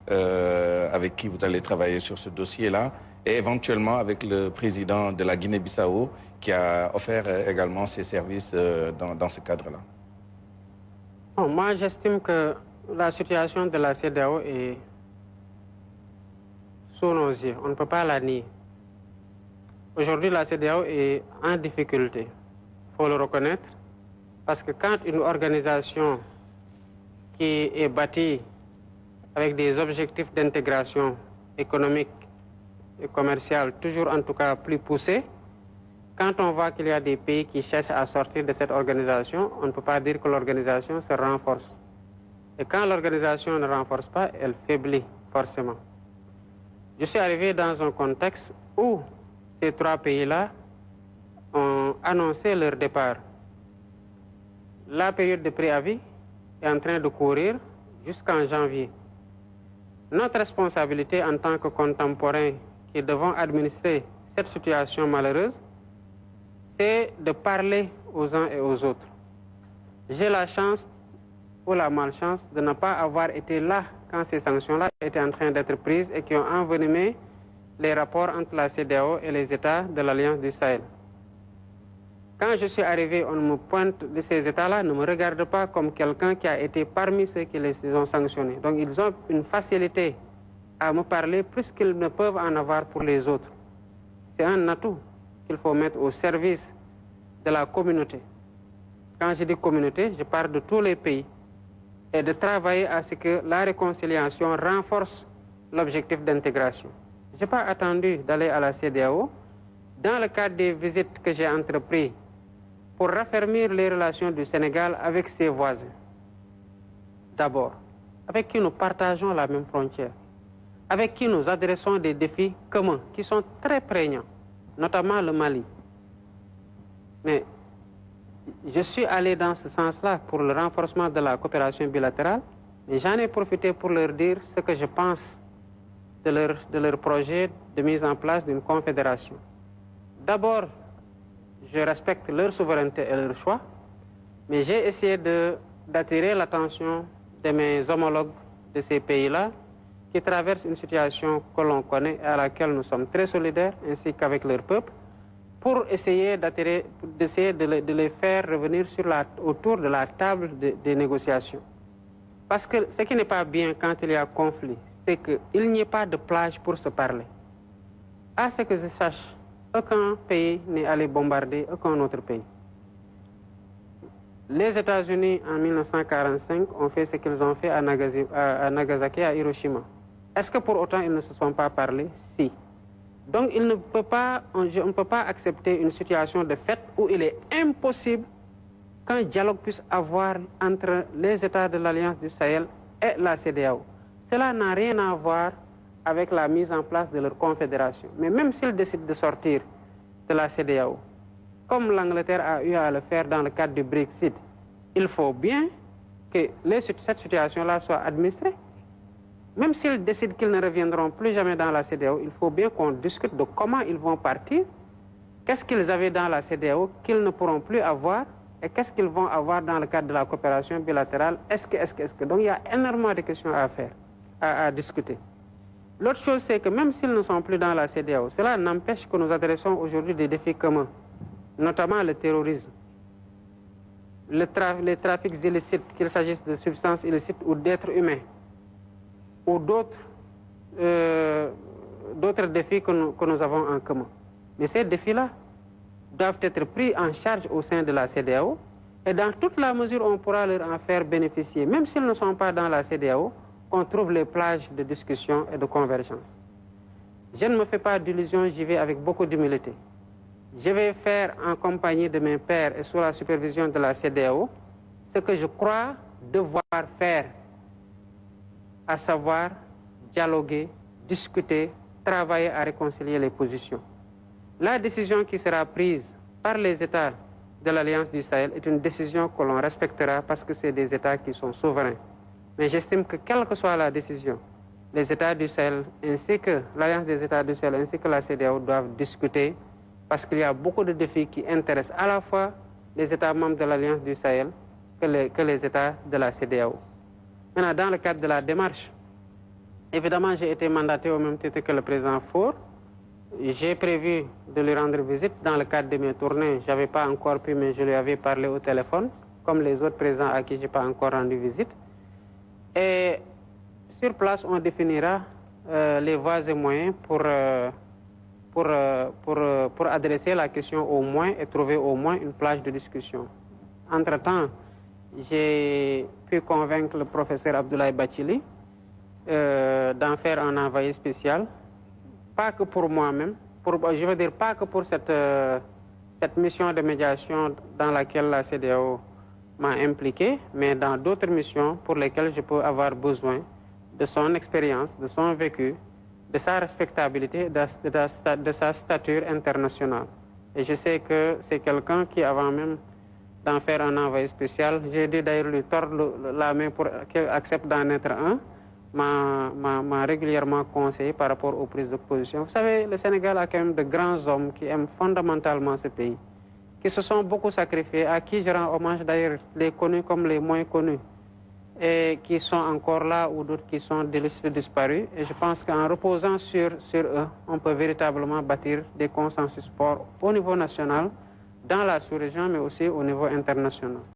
avec qui vous allez travailler sur ce dossier-là, et éventuellement avec le président de la Guinée-Bissau, qui a offert également ses services dans ce cadre-là. Bon, moi, j'estime que la situation de la CEDEAO est sous nos yeux. On ne peut pas la nier. Aujourd'hui, la CEDEAO est en difficulté. Il faut le reconnaître. Parce que quand une organisation qui est bâtie avec des objectifs d'intégration économique et commerciale, toujours en tout cas plus poussés, quand on voit qu'il y a des pays qui cherchent à sortir de cette organisation, on ne peut pas dire que l'organisation se renforce. Et quand l'organisation ne renforce pas, elle faiblit forcément. Je suis arrivé dans un contexte où ces trois pays-là ont annoncé leur départ. La période de préavis est en train de courir jusqu'en janvier. Notre responsabilité en tant que contemporains qui devons administrer cette situation malheureuse, c'est de parler aux uns et aux autres. J'ai la chance ou la malchance de ne pas avoir été là quand ces sanctions-là étaient en train d'être prises et qui ont envenimé les rapports entre la CEDEAO et les États de l'Alliance du Sahel. Quand je suis arrivé, on me pointe de ces États-là, ne me regarde pas comme quelqu'un qui a été parmi ceux qui les ont sanctionnés. Donc ils ont une facilité à me parler plus qu'ils ne peuvent en avoir pour les autres. C'est un atout qu'il faut mettre au service de la communauté. Quand je dis communauté, je parle de tous les pays. Et de travailler à ce que la réconciliation renforce l'objectif d'intégration. Je n'ai pas attendu d'aller à la CEDEAO. Dans le cadre des visites que j'ai entreprises pour raffermir les relations du Sénégal avec ses voisins, d'abord, avec qui nous partageons la même frontière, avec qui nous adressons des défis communs qui sont très prégnants, notamment le Mali. Mais je suis allé dans ce sens-là pour le renforcement de la coopération bilatérale, mais j'en ai profité pour leur dire ce que je pense de leur projet de mise en place d'une confédération. D'abord, je respecte leur souveraineté et leur choix, mais j'ai essayé d'attirer l'attention de mes homologues de ces pays-là qui traversent une situation que l'on connaît et à laquelle nous sommes très solidaires, ainsi qu'avec leur peuple, pour essayer de les faire revenir autour de la table des négociations. Parce que ce qui n'est pas bien quand il y a conflit, c'est qu'il n'y ait pas de plage pour se parler. À ce que je sache, aucun pays n'est allé bombarder aucun autre pays. Les États-Unis, en 1945, ont fait ce qu'ils ont fait à Nagasaki et à Hiroshima. Est-ce que pour autant ils ne se sont pas parlé? Si. Donc on ne peut pas accepter une situation de fait où il est impossible qu'un dialogue puisse avoir entre les États de l'Alliance du Sahel et la CEDEAO. Cela n'a rien à voir avec la mise en place de leur confédération. Mais même s'ils décident de sortir de la CEDEAO, comme l'Angleterre a eu à le faire dans le cadre du Brexit, il faut bien que cette situation-là soit administrée. Même s'ils décident qu'ils ne reviendront plus jamais dans la CEDEAO, il faut bien qu'on discute de comment ils vont partir, qu'est-ce qu'ils avaient dans la CEDEAO qu'ils ne pourront plus avoir, et qu'est-ce qu'ils vont avoir dans le cadre de la coopération bilatérale, est-ce que. Donc il y a énormément de questions à faire, à discuter. L'autre chose, c'est que même s'ils ne sont plus dans la CEDEAO, cela n'empêche que nous adressons aujourd'hui des défis communs, notamment le terrorisme, les trafics illicites, qu'il s'agisse de substances illicites ou d'êtres humains, ou d'autres défis que nous avons en commun. Mais ces défis-là doivent être pris en charge au sein de la CEDEAO, et dans toute la mesure où on pourra leur en faire bénéficier, même s'ils ne sont pas dans la CEDEAO, qu'on trouve les plages de discussion et de convergence. Je ne me fais pas d'illusions, j'y vais avec beaucoup d'humilité. Je vais faire en compagnie de mes pairs et sous la supervision de la CEDEAO ce que je crois devoir faire, à savoir dialoguer, discuter, travailler à réconcilier les positions. La décision qui sera prise par les États de l'Alliance du Sahel est une décision que l'on respectera parce que c'est des États qui sont souverains. Mais j'estime que quelle que soit la décision, les États du Sahel ainsi que l'Alliance des États du Sahel ainsi que la CEDEAO doivent discuter parce qu'il y a beaucoup de défis qui intéressent à la fois les États membres de l'Alliance du Sahel que les États de la CEDEAO. Maintenant, dans le cadre de la démarche Évidemment, j'ai été mandaté au même titre que le président Faure. J'ai prévu de lui rendre visite dans le cadre de mes tournées. Je n'avais pas encore pu, mais je lui avais parlé au téléphone, comme les autres présidents à qui je n'ai pas encore rendu visite. Et sur place, on définira les voies et moyens pour adresser la question au moins et trouver au moins une plage de discussion. Entre-temps, j'ai pu convaincre le professeur Abdoulaye Bathily d'en faire un envoyé spécial, pas que pour moi-même, je veux dire pas que pour cette mission de médiation dans laquelle la CEDEAO m'a impliqué, mais dans d'autres missions pour lesquelles je peux avoir besoin de son expérience, de son vécu, de sa respectabilité, de sa stature internationale. Et je sais que c'est quelqu'un qui, avant même d'en faire un envoyé spécial, j'ai dû d'ailleurs lui tordre la main pour qu'il accepte d'en être un, m'a régulièrement conseillé par rapport aux prises de position. Vous savez, le Sénégal a quand même de grands hommes qui aiment fondamentalement ce pays, qui se sont beaucoup sacrifiés, à qui je rends hommage d'ailleurs, les connus comme les moins connus, et qui sont encore là ou d'autres qui sont disparus. Et je pense qu'en reposant sur eux, on peut véritablement bâtir des consensus forts au niveau national, dans la sous-région, mais aussi au niveau international.